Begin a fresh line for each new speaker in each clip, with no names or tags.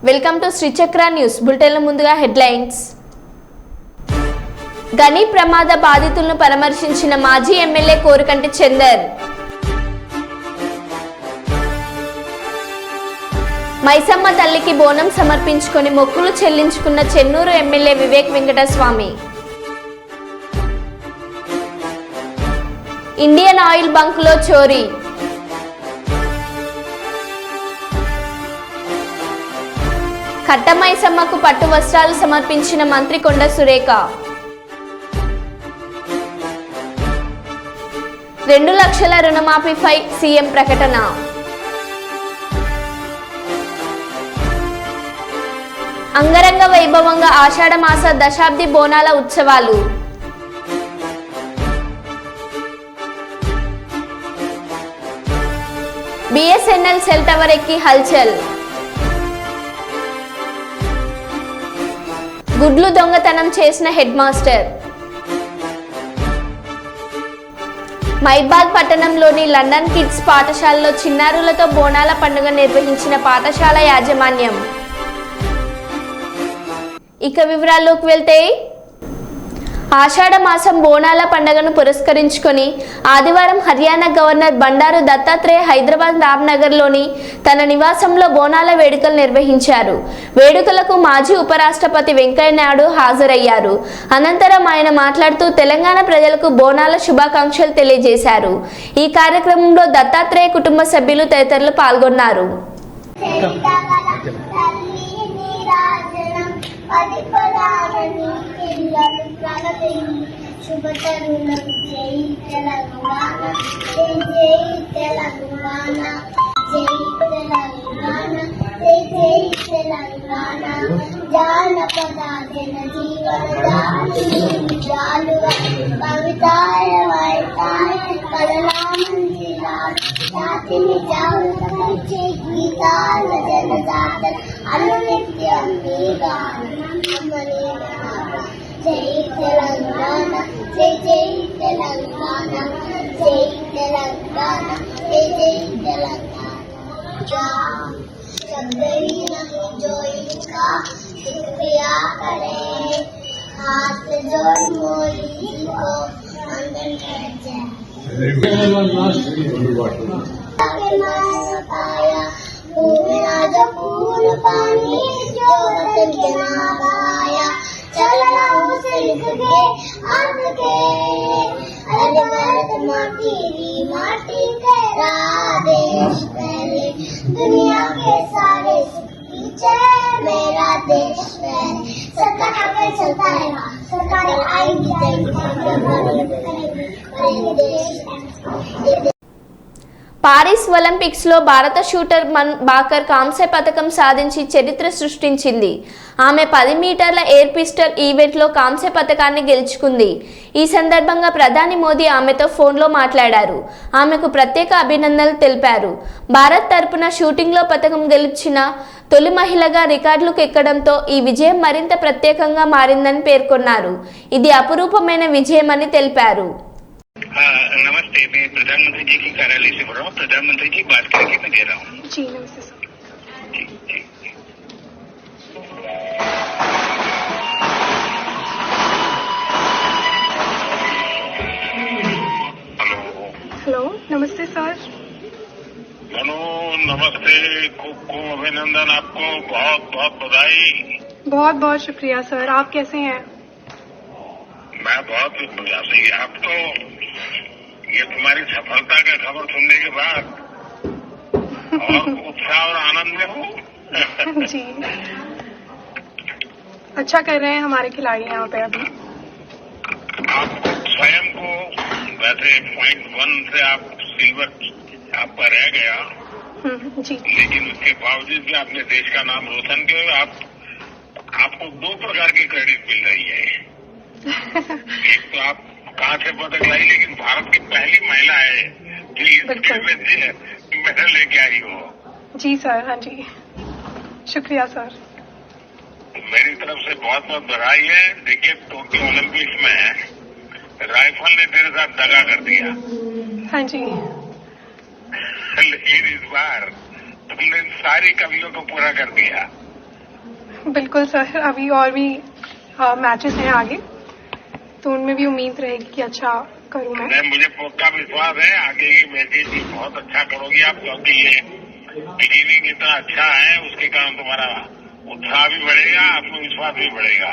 Welcome to Sri Chakra news bulletin. ముందుగా headlines. గని ప్రమాద బాధితులను పరామర్శించిన మాజీ ఎమ్మెల్యే కోరుకంటి చందర్. మైసమ్మ తల్లికి బోనం సమర్పించుకొని మొక్కులు చెల్లించుకున్న Chennur MLA Vivek Venkataswamy. Indian oil బంకులో చోరీ. కట్ట మైసమ్మకు పట్టు వస్త్రాలు సమర్పించిన మంత్రి కొండ సురేఖ. 2 లక్షల రుణమాఫీపై సీఎం ప్రకటన. అంగరంగ వైభవంగా ఆషాఢమాస దశాబ్ది బోనాల ఉత్సవాలు. బిఎస్ఎన్ఎల్ సెల్ టవర్ ఎక్కి హల్చల్. గుడ్లు దొంగతనం చేసిన హెడ్ మాస్టర్. మైబాద్ పట్టణంలోని లండన్ కిడ్స్ పాఠశాలలో చిన్నారులతో బోనాల పండుగ నిర్వహించిన పాఠశాల యాజమాన్యం. ఇక వివరాల్లోకి వెళ్తే, ఆషాఢ మాసం బోనాల పండుగను పురస్కరించుకొని ఆదివారం హర్యానా గవర్నర్ బండారు దత్తాత్రేయ హైదరాబాద్ రామ్నగర్లోని తన నివాసంలో బోనాల వేడుకలు నిర్వహించారు. వేడుకలకు మాజీ ఉపరాష్ట్రపతి వెంకయ్యనాయుడు హాజరయ్యారు. అనంతరం ఆయన మాట్లాడుతూ తెలంగాణ ప్రజలకు బోనాల శుభాకాంక్షలు తెలియజేశారు. ఈ కార్యక్రమంలో దత్తాత్రేయ కుటుంబ సభ్యులు తదితరులు పాల్గొన్నారు.
శుభతరుణం జై తెలంగాణ, జై జై తెలంగాణ, జై తెలంగాణ, జై జై తెలంగాణ. జానపద జన జీవన కవితాయ వైతాయ కళలామందిరాలు జాతిని జాగృతి గీతాల జనజాత అనునిత్యం మీ గానం. జై తెలంగాణ, జై జై తెలంగాణ, జై తెలంగాణ, జై జై తెలంగాణ. शब्द ही नहीं जो इनका शुक्रिया करे, हाथ जोड़ मोदी को अंदर कर जाए पाया भूमिना जो फूल पानी जो वतन के नाम आया. चलना उसे लिख के आज के अरे भारत माटी तेरा देश पहले, दुनिया के सारे पीछे मेरा देश पहले. सरकार पे चलता रहेगा, सरकार आएगी जाएगी.
పారిస్ ఒలింపిక్స్ లో భారత షూటర్ మన్ బాకర్ కాంస్య పతకం సాధించి చరిత్ర సృష్టించింది. ఆమె 10 మీటర్ల ఎయిర్ పిస్టల్ ఈవెంట్ లో కాంస్య పతకాన్ని గెలుచుకుంది. ఈ సందర్భంగా ప్రధాని మోదీ ఆమెతో ఫోన్లో మాట్లాడారు. ఆమెకు ప్రత్యేక అభినందనలు తెలిపారు. భారత్ తరపున షూటింగ్ లో పతకం గెలిచిన తొలి మహిళగా రికార్డులకు ఎక్కడంతో ఈ విజయం మరింత ప్రత్యేకంగా మారిందని పేర్కొన్నారు. ఇది అపురూపమైన విజయమని తెలిపారు.
नमस्ते, मैं प्रधानमंत्री जी की कार्यालय से बोल रहा हूँ. प्रधानमंत्री जी बात करके मैं दे रहा हूँ.
जी नमस्ते सर.
जी.
हेलो नमस्ते सर.
हेलो नमस्ते, खूब अभिनंदन, आपको बहुत बहुत बधाई.
बहुत बहुत शुक्रिया सर. आप कैसे हैं?
मैं बहुत बढ़िया से. आप तो ये तुम्हारी सफलता का खबर सुनने के बाद और उत्साह और आनंद में हूँ.
जी अच्छा कर रहे हैं हमारे खिलाड़ी यहाँ पे. अभी
आप स्वयं को वैसे 0.1 से आप सिल्वर आपका रह गया,
जी,
लेकिन उसके बावजूद भी आपने देश का नाम रोशन किया. आपको 2 प्रकार की क्रेडिट मिल रही है. एक तो आप कहाँ से पदक लाई, लेकिन भारत की पहली महिला है जो इस खेल में मेडल लेके आई हो.
जी सर. हाँ जी, शुक्रिया सर.
मेरी तरफ से बहुत बहुत बधाई है. देखिए, टोक्यो ओलंपिक्स में राइफल ने तेरे साथ दगा कर दिया.
हाँ जी.
लेकिन इस बार तुमने सारी कमियों को पूरा कर दिया.
बिल्कुल सर, अभी और भी मैचेस हैं आगे, तो उनमें भी उम्मीद रहेगी कि अच्छा करूं मैं।
मुझे पक्का विश्वास है आगे की मैचेस भी बहुत अच्छा करोगी आप, क्योंकि ये बिगिनिंग इतना अच्छा है, उसके कारण तुम्हारा उत्साह भी बढ़ेगा, आत्मविश्वास भी बढ़ेगा।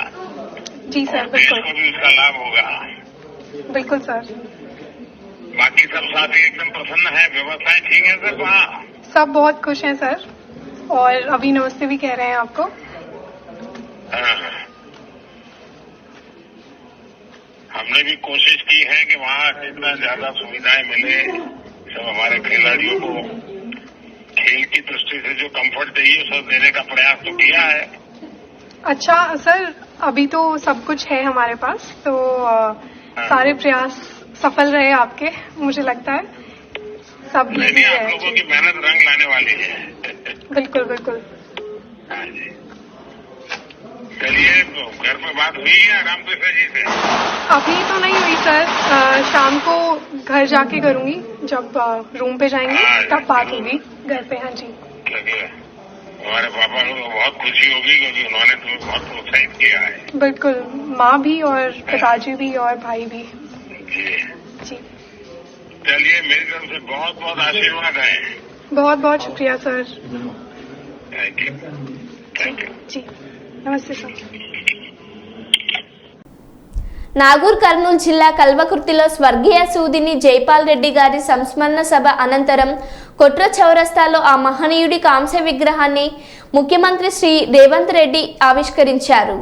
जी सर,
देश
बिल्कुल
को भी उसका लाभ होगा।
बिल्कुल सर।
बाकी सब साथी एकदम प्रसन्न है, व्यवस्थाएं ठीक है सर वहाँ?
सब बहुत खुश हैं सर, और अभी नमस्ते भी कह रहे हैं आपको।
हमने भी कोशिश की है कि वहाँ जितना ज्यादा सुविधाएं मिले सब हमारे खिलाड़ियों को, खेल की दृष्टि से जो कंफर्ट चाहिए सब देने का प्रयास तो किया है।
अच्छा सर, अभी तो सब कुछ है हमारे पास, तो सारे प्रयास सफल रहे आपके, मुझे लगता है सब
नहीं, आप लोगों की मेहनत रंग लाने वाली है।
बिल्कुल बिल्कुल।
हाँ जी, चलिए तो घर में बात हुई है रामकृष्ण जी से?
अभी तो नहीं हुई सर, शाम को घर जाके करूंगी, जब रूम पे जाएंगे तब बात होगी घर पे। हाँ जी,
क्योंकि हमारे पापा को बहुत खुशी होगी क्योंकि उन्होंने तुम्हें बहुत प्रोत्साहित किया है।
बिल्कुल, माँ भी और पिताजी भी और भाई भी। जी
चलिए, मेरी तरफ से बहुत बहुत आशीर्वाद है।
बहुत बहुत शुक्रिया sir.
Thank you, thank you.
जी नमस्ते सर।
నాగూర్ కర్నూలు జిల్లా కల్వకుర్తిలో స్వర్గీయ సూదిని జైపాల్ రెడ్డి గారి సంస్మరణ సభ అనంతరం కొట్ర చౌరస్తాలో ఆ మహనీయుడి కాంస్య విగ్రహాన్ని ముఖ్యమంత్రి శ్రీ రేవంత్ రెడ్డి ఆవిష్కరించారు.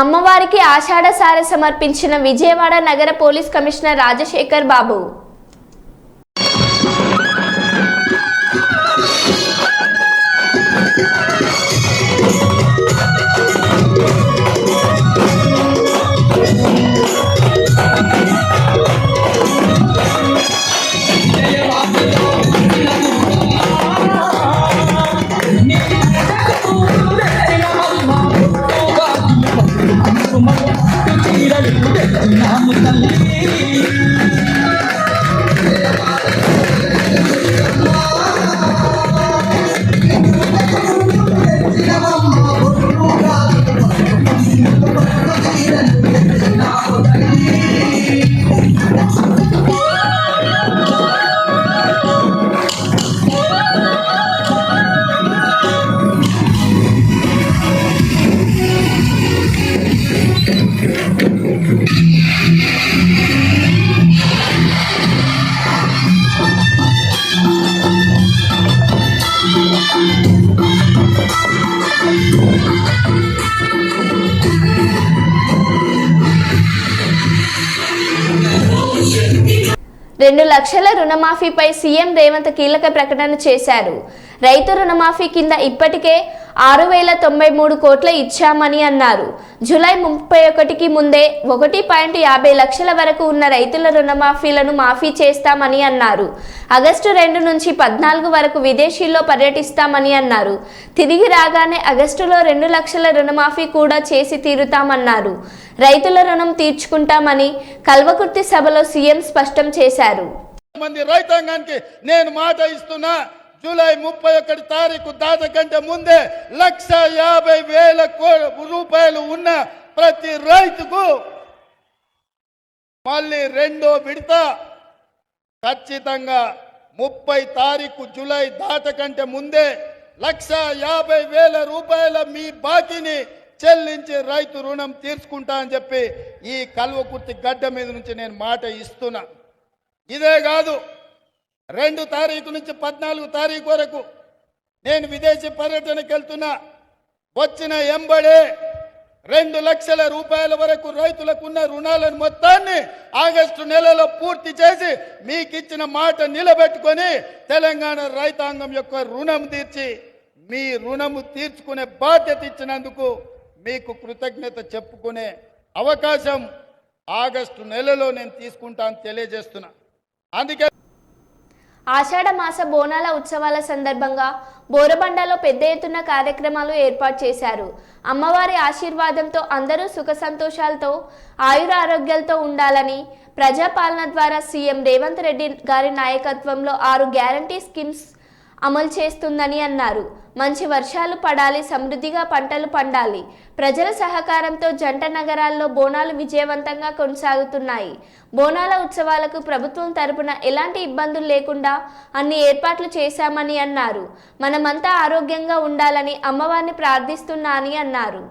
అమ్మవారికి ఆషాఢ సారె సమర్పించిన విజయవాడ నగర పోలీస్ కమిషనర్ రాజశేఖర్ బాబు. రెండు లక్షల రుణమాఫీపై సీఎం రేవంత్ కీలక ప్రకటన చేశారు. రైతు రుణమాఫీ కింద ఇప్పటికే 6093 కోట్ల ఇచ్చామని అన్నారు. జూలై 31కి ముందే 1.50 లక్షల వరకు ఉన్న రైతుల రుణమాఫీలను మాఫీ చేస్తామని అన్నారు. ఆగస్టు 2 నుంచి 14 వరకు విదేశీల్లో పర్యటిస్తామని అన్నారు. తిరిగి రాగానే ఆగస్టులో 2 లక్షల రుణమాఫీ కూడా చేసి తీరుతామన్నారు. రైతుల రుణం తీర్చుకుంటామని కల్వకుర్తి సభలో సీఎం స్పష్టం చేశారు.
రైతాంగానికి నేను మాట ఇస్తున్నా, జూలై 31 తారీఖు దాటకంటే ముందే 1,50,000 రూపాయలు ఉన్న ప్రతి రైతుకు మళ్ళీ రెండో విడత ఖచ్చితంగా 30 తారీఖు జూలై దాటకంటే ముందే 1,50,000 రూపాయల మీ బాకీని చెల్లించి రైతు రుణం తీర్చుకుంటా అని చెప్పి ఈ కల్వకుర్తి గడ్డ మీద నుంచి నేను మాట ఇస్తున్నా. ఇదే కాదు, 2 తారీఖు నుంచి 14 తారీఖు వరకు నేను విదేశీ పర్యటనకు వెళ్తున్నా. వచ్చిన ఎంబడే 2 లక్షల రూపాయల వరకు రైతులకు ఉన్న రుణాలను మొత్తాన్ని ఆగస్టు నెలలో పూర్తి చేసి మీకు ఇచ్చిన మాట నిలబెట్టుకొని తెలంగాణ రైతాంగం యొక్క రుణం తీర్చి మీ రుణము తీర్చుకునే బాధ్యత ఇచ్చినందుకు మీకు కృతజ్ఞత చెప్పుకునే అవకాశం ఆగస్టు నెలలో నేను తీసుకుంటాను తెలియజేస్తున్నా. అందుకే
ఆషాఢ మాస బోనాల ఉత్సవాల సందర్భంగా బోరబండలో పెద్ద ఎత్తున కార్యక్రమాలు ఏర్పాటు చేశారు. అమ్మవారి ఆశీర్వాదంతో అందరూ సుఖ సంతోషాలతో ఆయుర ఆరోగ్యాలతో ఉండాలని ప్రజాపాలన ద్వారా సీఎం రేవంత్ రెడ్డి గారి నాయకత్వంలో 6 గ్యారంటీ స్కీమ్స్ అమలు చేస్తుందని అన్నారు. మంచి వర్షాలు పడాలి, సమృద్ధిగా పంటలు పండాలి. ప్రజల సహకారంతో జంట నగరాల్లో బోనాలు విజయవంతంగా కొనసాగుతున్నాయి. బోనాల ఉత్సవాలకు ప్రభుత్వం తరపున ఎలాంటి ఇబ్బందులు లేకుండా అన్ని ఏర్పాట్లు చేశామని అన్నారు. మనమంతా ఆరోగ్యంగా ఉండాలని అమ్మవారిని ప్రార్థిస్తున్నా అని అన్నారు.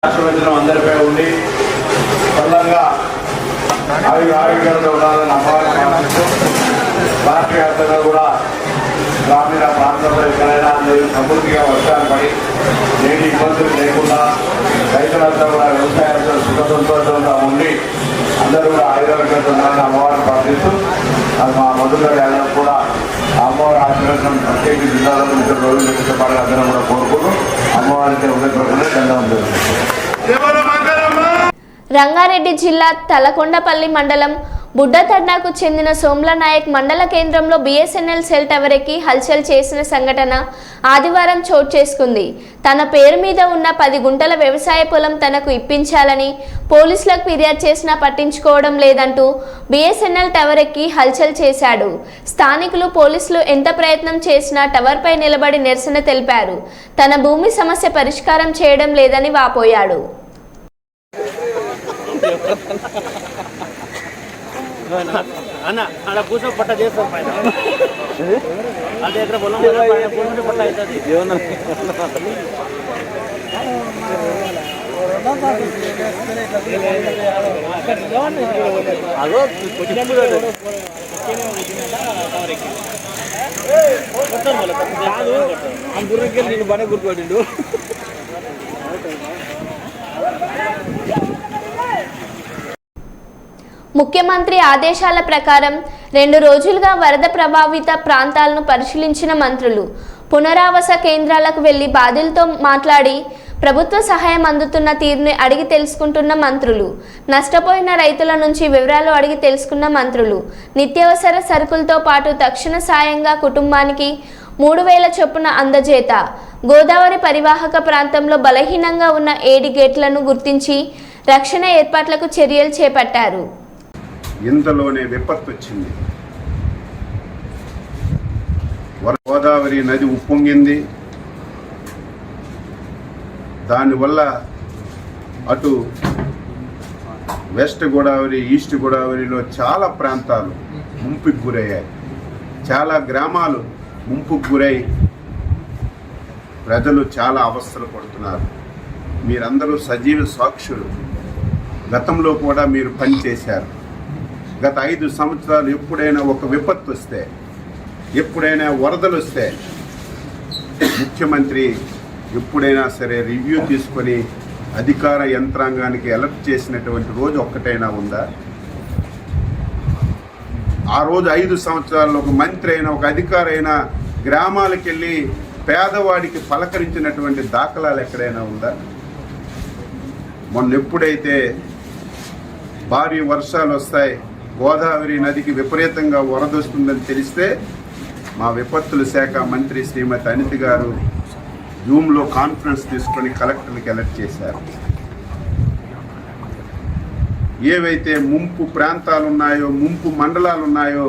ఆశీర్వచనం అందరిపై ఉండి సల్లంగా ఆరోగ్యాలతో ఉండాలని అమ్మవారిని ప్రార్థిస్తూ రాష్ట్ర వ్యాప్తంగా కూడా గ్రామీణ ప్రాంతంలో ఎక్కడైనా అందరూ సమృద్ధిగా వర్షాలు పడి నేటి ఇబ్బందులు లేకుండా రైతులంతా కూడా వ్యవసాయంతో సుఖ సంతోషంగా ఉండి అందరూ కూడా ఆరోగ్యాలతో ఉండాలని అమ్మవారిని ప్రార్థిస్తూ అది మా మధుగారి అందరూ కూడా అమ్మవారి ఆశీర్వచనం ప్రత్యేక జిల్లాలో 2 రోజులు ఇష్టపడాలి అందరం కూడా కోరుకుంటూ అమ్మవారికి ఉండకుండా దండం జరుగుతుంది.
రంగారెడ్డి జిల్లా తలకొండపల్లి మండలం బుడ్డతండాకు చెందిన సోమ్ల నాయక్ మండల కేంద్రంలో బిఎస్ఎన్ఎల్ సెల్ టవర్ ఎక్కి హల్చల్ చేసిన సంఘటన ఆదివారం చోటు చేసుకుంది. తన పేరు మీద ఉన్న 10 గుంటల వ్యవసాయ పొలం తనకు ఇప్పించాలని పోలీసులకు ఫిర్యాదు చేసినా పట్టించుకోవడం లేదంటూ బిఎస్ఎన్ఎల్ టవర్ ఎక్కి హల్చల్ చేశాడు. స్థానికులు పోలీసులు ఎంత ప్రయత్నం చేసినా టవర్పై నిలబడి నిరసన తెలిపారు. తన భూమి సమస్య పరిష్కారం చేయడం లేదని వాపోయాడు.
అన్న అలా కూర్చో పట్ట చేస్తాం పైన అదే ఎక్కడ పొలం కూర్చుంటే పట్ట అవుతుంది అదో గుర్రెకి నేను బాగా గుర్తుపట్టిండు.
ముఖ్యమంత్రి ఆదేశాల ప్రకారం 2 రోజులుగా వరద ప్రభావిత ప్రాంతాలను పరిశీలించిన మంత్రులు పునరావాస కేంద్రాలకు వెళ్లి బాధితులతో మాట్లాడి ప్రభుత్వ సహాయం అందుతున్న తీరుని అడిగి తెలుసుకుంటున్న మంత్రులు, నష్టపోయిన రైతుల నుంచి వివరాలు అడిగి తెలుసుకున్న మంత్రులు, నిత్యావసర సరుకులతో పాటు తక్షణ సాయంగా కుటుంబానికి 3,000 చొప్పున అందజేత, గోదావరి పరివాహక ప్రాంతంలో బలహీనంగా ఉన్న 7 గేట్లను గుర్తించి రక్షణ ఏర్పాట్లకు చర్యలు చేపట్టారు.
ఇంతలోనే విపత్తు వచ్చింది. గోదావరి నది ఉప్పొంగింది. దానివల్ల అటు వెస్ట్ గోదావరి, ఈస్ట్ గోదావరిలో చాలా ప్రాంతాలు ముంపుకు గురయ్యాయి. చాలా గ్రామాలు ముంపుకు గురై ప్రజలు చాలా అవస్థలు పడుతున్నారు. మీరందరూ సజీవ సాక్షులు. గతంలో కూడా మీరు పనిచేశారు. గత 5 సంవత్సరాలు ఎప్పుడైనా ఒక విపత్తు వస్తే, ఎప్పుడైనా వరదలు వస్తే ముఖ్యమంత్రి ఎప్పుడైనా సరే రివ్యూ తీసుకొని అధికార యంత్రాంగానికి అలర్ట్ చేసినటువంటి రోజు ఒక్కటైనా ఉందా? ఆ రోజు 5 సంవత్సరాల్లో ఒక మంత్రి అయినా ఒక అధికారి అయినా గ్రామాలకు వెళ్ళి పేదవాడికి పలకరించినటువంటి దాఖలాలు ఎక్కడైనా ఉందా? మొన్న ఎప్పుడైతే భారీ వర్షాలు వస్తాయి, గోదావరి నదికి విపరీతంగా వరదొస్తుందని తెలిస్తే మా విపత్తుల శాఖ మంత్రి శ్రీమతి అనిత గారు జూమ్లో కాన్ఫరెన్స్ తీసుకొని కలెక్టర్కి అలర్ట్ చేశారు. ఏవైతే ముంపు ప్రాంతాలు ఉన్నాయో, ముంపు మండలాలు ఉన్నాయో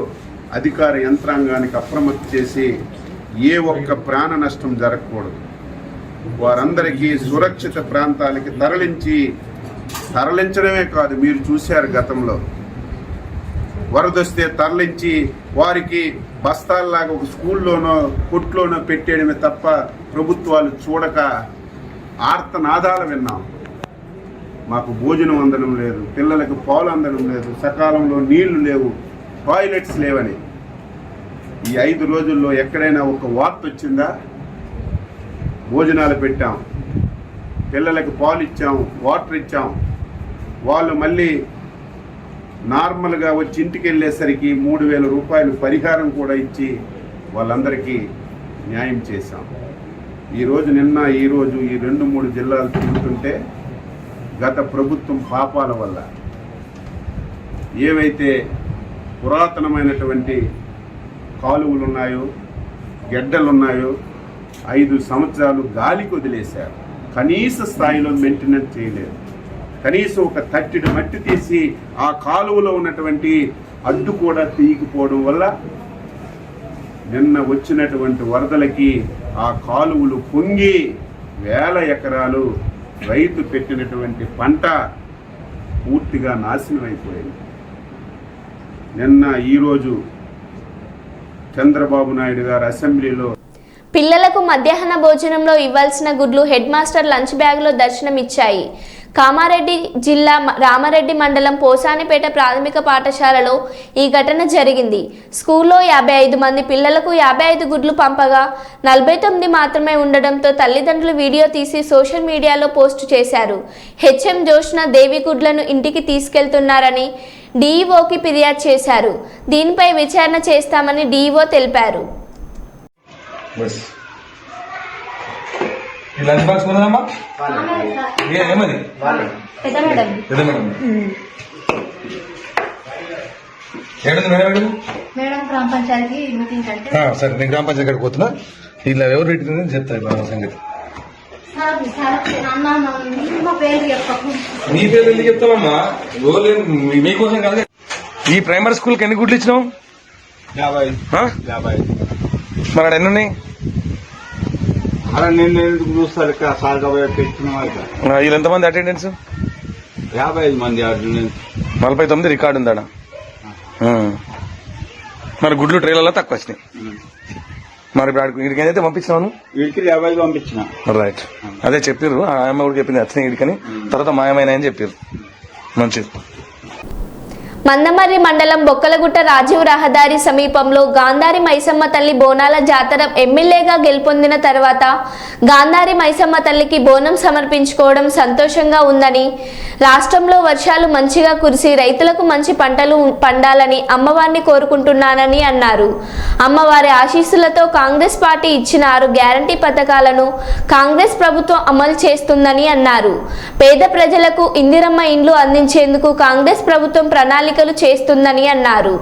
అధికార యంత్రాంగానికి అప్రమత్తం చేసి ఏ ఒక్క ప్రాణ నష్టం జరగకూడదు, వారందరికీ సురక్షిత ప్రాంతాలకి తరలించడమే కాదు, మీరు చూశారు గతంలో వరదొస్తే తరలించి వారికి బస్తాల్లాగా ఒక స్కూల్లోనో కొట్లోనో పెట్టేయడమే తప్ప ప్రభుత్వాలు చూడక ఆర్తనాదాలు విన్నాం. మాకు భోజనం అందడం లేదు, పిల్లలకు పాలు అందడం లేదు, సకాలంలో నీళ్లు లేవు, టాయిలెట్స్ లేవని. ఈ 5 రోజుల్లో ఎక్కడైనా ఒక వార్త వచ్చిందా? భోజనాలు పెట్టాం, పిల్లలకు పాలు ఇచ్చాం, వాటర్ ఇచ్చాం, వాళ్ళు మళ్ళీ నార్మల్గా వచ్చి ఇంటికి వెళ్ళేసరికి 3,000 రూపాయలు పరిహారం కూడా ఇచ్చి వాళ్ళందరికీ న్యాయం చేశాం. ఈరోజు ఈరోజు ఈ 2-3 జిల్లాలు తిరుగుతుంటే గత ప్రభుత్వం పాపాల వల్ల ఏవైతే పురాతనమైనటువంటి కాలువలు ఉన్నాయో, గెడ్డలున్నాయో 5 సంవత్సరాలు గాలికి వదిలేశారు. కనీస స్థాయిలో మెయింటెనెన్స్ చేయలేదు. కనీసం ఒక తట్టెడు మట్టి తీసి ఆ కాలువలో ఉన్నటువంటి అడ్డు కూడా తీయకపోవడం వల్ల నిన్న వచ్చినటువంటి వరదలకి ఆ కాలువలు పొంగి 1000 ఎకరాలు రైతు పెట్టినటువంటి పంట పూర్తిగా నాశనం అయిపోయింది. ఈరోజు చంద్రబాబు నాయుడు గారు అసెంబ్లీలో
పిల్లలకు మధ్యాహ్న భోజనంలో ఇవ్వాల్సిన గుడ్లు హెడ్ మాస్టర్ లంచ్ బ్యాగ్లో దర్శనమిచ్చాయి. కామారెడ్డి జిల్లా రామారెడ్డి మండలం పోసానిపేట ప్రాథమిక పాఠశాలలో ఈ ఘటన జరిగింది. స్కూల్లో 55 మంది పిల్లలకు 55 గుడ్లు పంపగా 49 మాత్రమే ఉండడంతో తల్లిదండ్రులు వీడియో తీసి సోషల్ మీడియాలో పోస్టు చేశారు. హెచ్ఎం జోష్న దేవి గుడ్లను ఇంటికి తీసుకెళ్తున్నారని డీఈఓకి ఫిర్యాదు చేశారు. దీనిపై విచారణ చేస్తామని డీఈఓ తెలిపారు.
లంచ్ బాక్స్ ఉన్నదమ్మా? ఏమది పెద్ద మేడం ఏడుంది మేడం
గ్రామ పంచాయతీ మీటింగ్ అంటే
సరే, నేను గ్రామ పంచాయతీ కాడికి పోతున్నా. ఇలా ఎవరు పెట్టిందని చెప్తాను సంగతి. నీ పేరు ఎందుకు చెప్తావమ్మా? మీకోసం కాదు. ఈ ప్రైమరీ స్కూల్కి ఎన్ని గుడ్లు ఇచ్చినావు? 50. మరి అక్కడ ఎన్ని ఉన్నాయి?
నేను ఎందుకు చూస్తారు
వీళ్ళు ఎంతమంది అటెండెన్స్?
55 మంది అటెండెన్స్.
49 రికార్డు ఉందా? మరి గుడ్లు ట్రైలర్లో తక్కువ వచ్చినాయి. మరి ఇప్పుడు వీడికి ఏదైతే పంపించినావు?
వీడికి 50 పంపించిన.
రైట్, అదే చెప్పారు. ఆ అమ్మ కూడా చెప్పింది వచ్చినాయి వీడికని, తర్వాత మాయమైన అని చెప్పారు. మంచిది.
మందమర్రి మండలం బొక్కలగుట్ట రాజీవ్ రహదారి సమీపంలో గాంధారి మైసమ్మ తల్లి బోనాల జాతర ఎమ్మెల్యేగా గెలుపొందిన తర్వాత గాంధారి మైసమ్మ తల్లికి బోనం సమర్పించుకోవడం సంతోషంగా ఉందని, రాష్ట్రంలో వర్షాలు మంచిగా కురిసి రైతులకు మంచి పంటలు పండాలని అమ్మవారిని కోరుకుంటున్నానని అన్నారు. అమ్మవారి ఆశీస్సులతో కాంగ్రెస్ పార్టీ ఇచ్చిన 6 గ్యారంటీ పథకాలను కాంగ్రెస్ ప్రభుత్వం అమలు చేస్తుందని అన్నారు. పేద ప్రజలకు ఇందిరమ్మ ఇండ్లు అందించేందుకు కాంగ్రెస్ ప్రభుత్వం ప్రణాళికలు చేస్తుందని అన్నారు.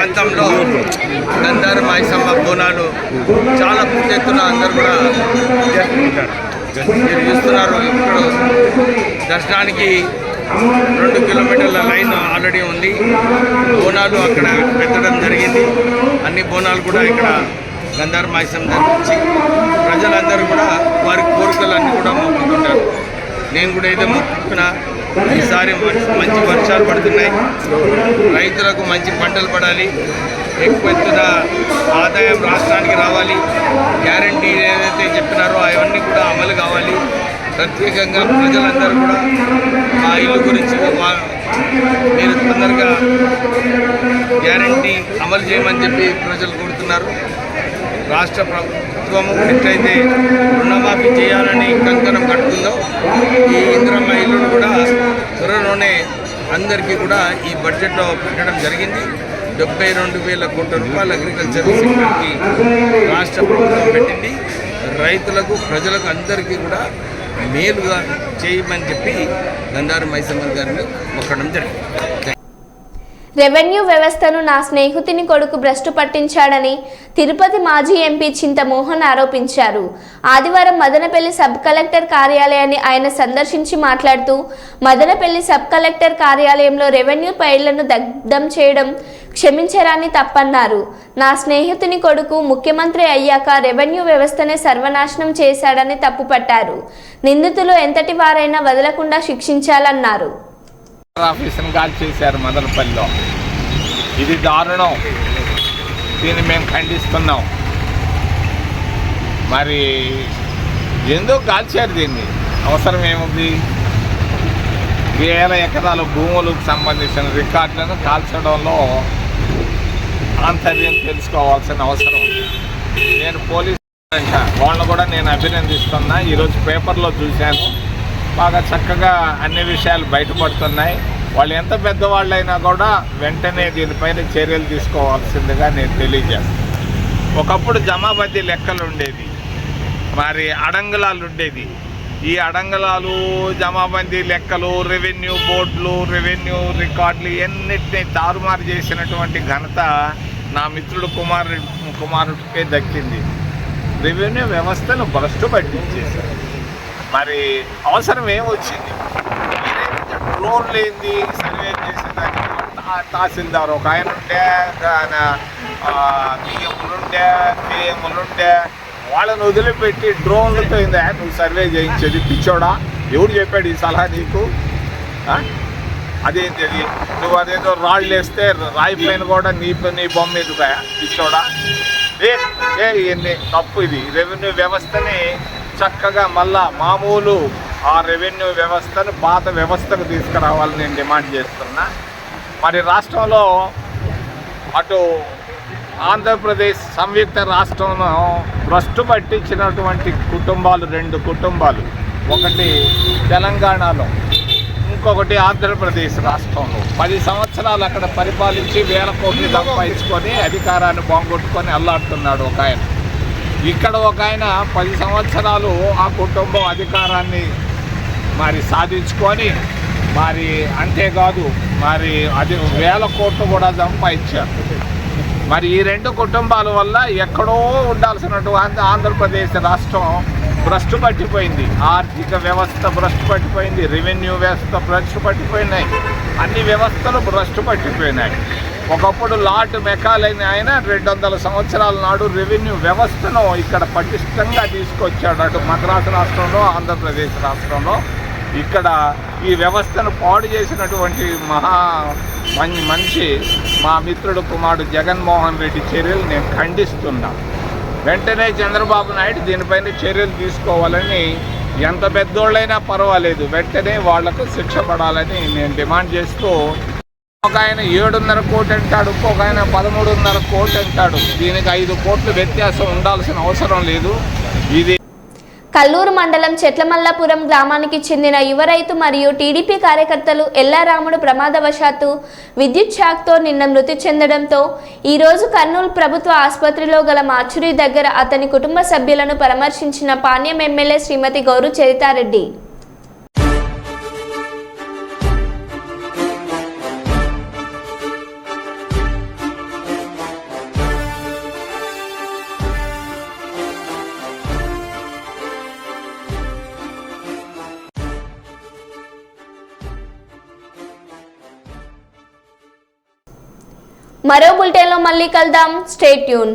ప్రాంతంలో గంధారు మైసమ్మ బోనాలు చాలా పెద్ద ఎత్తున అందరూ కూడా మీరు చూస్తున్నారు. ఇప్పుడు దర్శనానికి 2 కిలోమీటర్ల లైన్ ఆల్రెడీ ఉంది. బోనాలు అక్కడ పెట్టడం జరిగింది. అన్ని బోనాలు కూడా ఇక్కడ గంధారు మైసమ్మ ధరించి ప్రజలందరూ కూడా వారి కోరికలన్నీ కూడా మొక్కుకుంటారు. నేను కూడా ఏదో మొక్కుకున్నా. ఈసారి మంచి వర్షాలు పడుతున్నాయి, రైతులకు మంచి పంటలు పడాలి, ఎక్కువ ఎత్తున ఆదాయం రాష్ట్రానికి రావాలి, గ్యారంటీ ఏదైతే చెప్పినారో అవన్నీ కూడా అమలు కావాలి. ప్రత్యేకంగా ప్రజలందరూ కూడా ఆ ఇల్లు గురించి మీరు తొందరగా గ్యారంటీ అమలు చేయమని చెప్పి ప్రజలు కోరుతున్నారు. రాష్ట్ర ప్రభుత్వము ఎట్లయితే రుణమాఫీ చేయాలని కంకణం కట్టుకుందో ఈ ఇందిరమ్మ ఇల్లును కూడా త్వరలోనే అందరికీ కూడా ఈ బడ్జెట్లో పెట్టడం జరిగింది. 72,000 కోట్ల రూపాయలు అగ్రికల్చర్ సెక్టర్కి రాష్ట్ర ప్రభుత్వం పెట్టింది. రైతులకు ప్రజలకు అందరికీ కూడా మేలుగా చేయమని చెప్పి గంధారు మైసమ్మ గారిని మొక్కడం జరిగింది.
రెవెన్యూ వ్యవస్థను నా స్నేహితుని కొడుకు భ్రష్టు పట్టించాడని తిరుపతి మాజీ ఎంపీ చింతమోహన్ ఆరోపించారు. ఆదివారం మదనపల్లి సబ్ కలెక్టర్ కార్యాలయాన్ని ఆయన సందర్శించి మాట్లాడుతూ, మదనపల్లి సబ్ కలెక్టర్ కార్యాలయంలో రెవెన్యూ ఫైళ్లను దగ్ధం చేయడం క్షమించరాని తప్పన్నారు. నా స్నేహితుని కొడుకు ముఖ్యమంత్రి అయ్యాక రెవెన్యూ వ్యవస్థనే సర్వనాశనం చేశాడని తప్పుపట్టారు. నిందితులు ఎంతటి వారైనా వదలకుండా శిక్షించాలన్నారు.
ఆఫీసును గాలి చేశారు మదనపల్లిలో. ఇది దారుణం. దీన్ని మేము ఖండిస్తున్నాం. మరి ఎందుకు కాల్చారు దీన్ని? అవసరం ఏముంది? వేల ఎకరాల భూములకు సంబంధించిన రికార్డులను కాల్చడంలో ఆంతర్యం తెలుసుకోవాల్సిన అవసరం ఉంది. నేను పోలీసు వాళ్ళను కూడా నేను అభినందిస్తున్నా. ఈరోజు పేపర్లో చూశాను, బాగా చక్కగా అన్ని విషయాలు బయటపడుతున్నాయి. వాళ్ళు ఎంత పెద్దవాళ్ళైనా కూడా వెంటనే దీనిపైన చర్యలు తీసుకోవాల్సిందిగా నేను తెలియజేస్తాను. ఒకప్పుడు జమాబద్దీ లెక్కలు ఉండేది, మరి అడంగులాలు ఉండేది. ఈ అడంగులాలు, జమాబందీ లెక్కలు, రెవెన్యూ బోర్డులు, రెవెన్యూ రికార్డులు ఎన్నిటినీ తారుమారు చేసినటువంటి ఘనత నా మిత్రుడు కుమారుడికే దక్కింది. రెవెన్యూ వ్యవస్థను భ్రష్టు పట్టించేశారు. మరి అవసరం ఏమొచ్చింది? డ్రోన్లు ఏంది సర్వే చేసేదానికి? తహసీల్దార్ ఒక ఆయన ఉంటే, బియ్యములుండే, బియ్యములుండే, వాళ్ళని వదిలిపెట్టి డ్రోన్లతో ఏందా నువ్వు సర్వే చేయించేది? పిచ్చోడా, ఎవడు చెప్పాడు ఈ సలహా నీకు? అదేంటి అది? నువ్వు అదేదో రాళ్ళు వేస్తే రాయి పైన కూడా నీ బొమ్మ ఎదుగా? పిచ్చోడా, ఇవన్నీ తప్పు. ఇది రెవెన్యూ వ్యవస్థని చక్కగా మళ్ళా మామూలు ఆ రెవెన్యూ వ్యవస్థను పాత వ్యవస్థకు తీసుకురావాలని నేను డిమాండ్ చేస్తున్నా. మరి రాష్ట్రంలో అటు ఆంధ్రప్రదేశ్ సంయుక్త రాష్ట్రంలో భ్రష్టు పట్టించినటువంటి కుటుంబాలు 2 కుటుంబాలు, ఒకటి తెలంగాణలో, ఇంకొకటి ఆంధ్రప్రదేశ్ రాష్ట్రంలో. 10 సంవత్సరాలు అక్కడ పరిపాలించి వేల కోట్లు సంపాదించుకొని అధికారాన్ని బాగొట్టుకొని అల్లాడుతున్నాడు ఒక ఆయన. ఇక్కడ ఒక ఆయన 10 సంవత్సరాలు ఆ కుటుంబం అధికారాన్ని మరి సాధించుకొని, మరి అంతేకాదు మరి అది వేల కోట్లు కూడా సంపాదించారు. మరి ఈ 2 కుటుంబాల వల్ల ఎక్కడో ఉండాల్సినటువంటి ఆంధ్రప్రదేశ్ రాష్ట్రం భ్రష్టు పట్టిపోయింది. ఆర్థిక వ్యవస్థ భ్రష్టు పట్టిపోయింది, రెవెన్యూ వ్యవస్థ భ్రష్టు పట్టిపోయినాయి, అన్ని వ్యవస్థలు భ్రష్టు పట్టిపోయినాయి. ఒకప్పుడు లార్డ్ మెకాలైన ఆయన 200 సంవత్సరాల నాడు రెవెన్యూ వ్యవస్థను ఇక్కడ పటిష్టంగా తీసుకొచ్చాడు. అటు మద్రాసు రాష్ట్రంలో, ఆంధ్రప్రదేశ్ రాష్ట్రంలో. ఇక్కడ ఈ వ్యవస్థను పాడు చేసినటువంటి మనిషి మా మిత్రుడు కుమారుడు జగన్మోహన్ రెడ్డి చర్యలు నేను ఖండిస్తున్నా. వెంటనే చంద్రబాబు నాయుడు దీనిపైన చర్యలు తీసుకోవాలని, ఎంత పెద్దోళ్ళైనా పర్వాలేదు వెంటనే వాళ్లకు శిక్ష పడాలని నేను డిమాండ్ చేస్తూ ఒక ఆయన 7.5 కోట్లు అంటాడు, ఇంకొక ఆయన 13.5 కోట్లు అంటాడు. దీనికి 5 కోట్ల వ్యత్యాసం ఉండాల్సిన అవసరం లేదు. ఇది
కల్లూరు మండలం చెట్లమల్లాపురం గ్రామానికి చెందిన యువ రైతు మరియు టీడీపీ కార్యకర్తలు ఎల్లారాముడు ప్రమాదవశాత్తు విద్యుత్ షాక్తో నిన్న మృతి చెందడంతో ఈరోజు కర్నూలు ప్రభుత్వ ఆసుపత్రిలో గల మార్చురీ దగ్గర అతని కుటుంబ సభ్యులను పరామర్శించిన పాణ్యం ఎమ్మెల్యే శ్రీమతి గౌరు చరితారెడ్డి. మరో బులెటిన్లో మళ్ళీ కలుద్దాం. Stay tune.